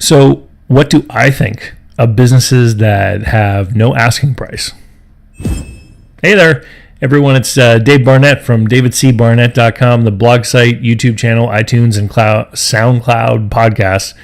So, what do I think of businesses that have no asking price? Hey there, everyone. It's Dave Barnett from davidcbarnett.com, the blog site, YouTube channel, iTunes, and SoundCloud podcasts,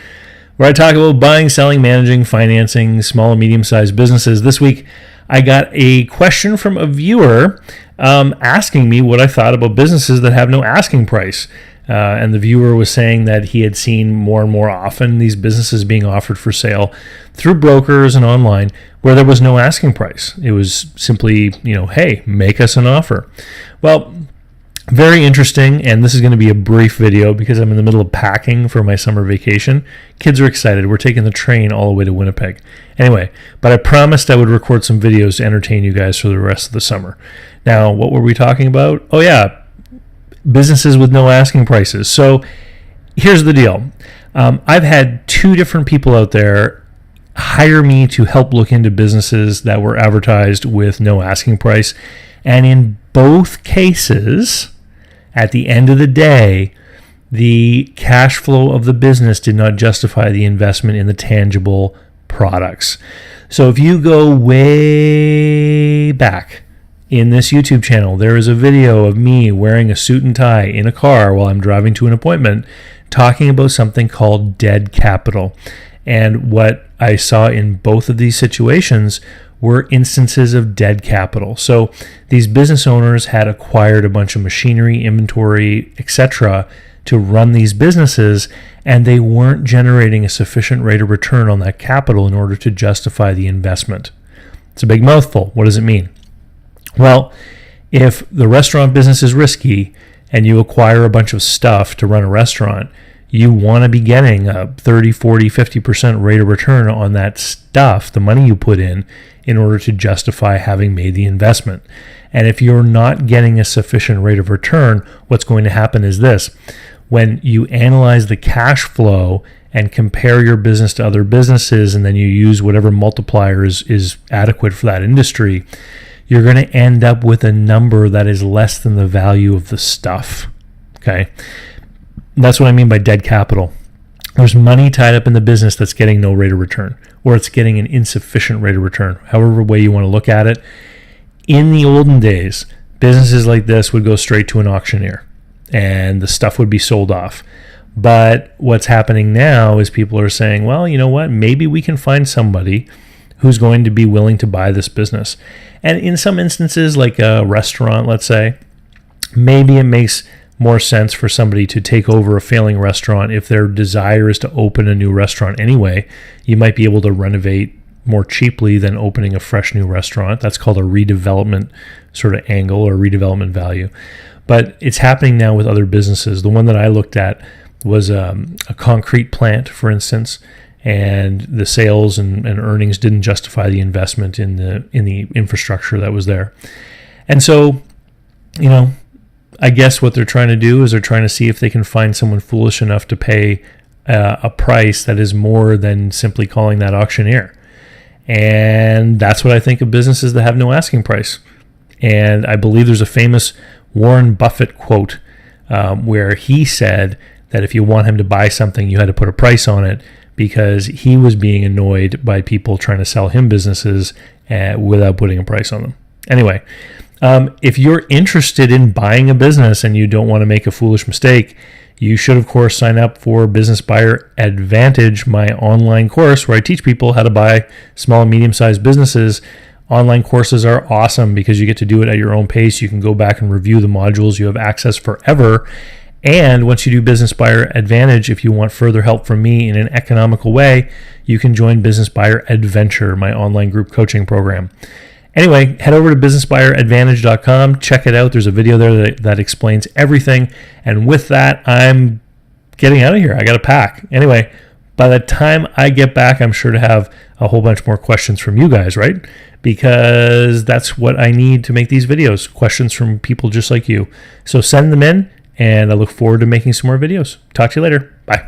where I talk about buying, selling, managing, financing small and medium-sized businesses. This week, I got a question from a viewer asking me what I thought about businesses that have no asking price. And the viewer was saying that he had seen more and more often these businesses being offered for sale through brokers and online where there was no asking price. It was simply, hey, make us an offer. Well, very interesting, and this is going to be a brief video because I'm in the middle of packing for my summer vacation. Kids are excited. We're taking the train all the way to Winnipeg. Anyway, but I promised I would record some videos to entertain you guys for the rest of the summer. Now, what were we talking about? Oh, yeah. Businesses with no asking prices. So here's the deal. I've had two different people out there hire me to help look into businesses that were advertised with no asking price. And in both cases, at the end of the day, the cash flow of the business did not justify the investment in the tangible products. So if you go way back in this YouTube channel, there is a video of me wearing a suit and tie in a car while I'm driving to an appointment talking about something called dead capital. And what I saw in both of these situations were instances of dead capital. So these business owners had acquired a bunch of machinery, inventory, etc. to run these businesses, and they weren't generating a sufficient rate of return on that capital in order to justify the investment. It's a big mouthful. What does it mean? Well, if the restaurant business is risky and you acquire a bunch of stuff to run a restaurant, you want to be getting a 30, 40, 50% rate of return on that stuff, the money you put in order to justify having made the investment. And if you're not getting a sufficient rate of return, what's going to happen is this. When you analyze the cash flow and compare your business to other businesses, and then you use whatever multiplier is adequate for that industry, you're going to end up with a number that is less than the value of the stuff. Okay? That's what I mean by dead capital. There's money tied up in the business that's getting no rate of return, or it's getting an insufficient rate of return, however way you want to look at it. In the olden days, businesses like this would go straight to an auctioneer, and the stuff would be sold off. But what's happening now is people are saying, well, you know what? Maybe we can find somebody who's going to be willing to buy this business. And in some instances, like a restaurant, let's say, maybe it makes more sense for somebody to take over a failing restaurant if their desire is to open a new restaurant anyway. You might be able to renovate more cheaply than opening a fresh new restaurant. That's called a redevelopment sort of angle or redevelopment value. But it's happening now with other businesses. The one that I looked at was a concrete plant, for instance, and the sales and earnings didn't justify the investment in the infrastructure that was there. And so, I guess what they're trying to do is they're trying to see if they can find someone foolish enough to pay a price that is more than simply calling that auctioneer. And that's what I think of businesses that have no asking price. And I believe there's a famous Warren Buffett quote where he said that if you want him to buy something, you had to put a price on it, because he was being annoyed by people trying to sell him businesses without putting a price on them. Anyway, if you're interested in buying a business and you don't want to make a foolish mistake, you should, of course, sign up for Business Buyer Advantage, my online course where I teach people how to buy small and medium-sized businesses. Online courses are awesome because you get to do it at your own pace. You can go back and review the modules. You have access forever. And once you do Business Buyer Advantage, if you want further help from me in an economical way, you can join Business Buyer Adventure, my online group coaching program. Anyway, head over to businessbuyeradvantage.com. Check it out. There's a video there that explains everything. And with that, I'm getting out of here. I got to pack. Anyway, by the time I get back, I'm sure to have a whole bunch more questions from you guys, right? Because that's what I need to make these videos, questions from people just like you. So send them in, and I look forward to making some more videos. Talk to you later. Bye.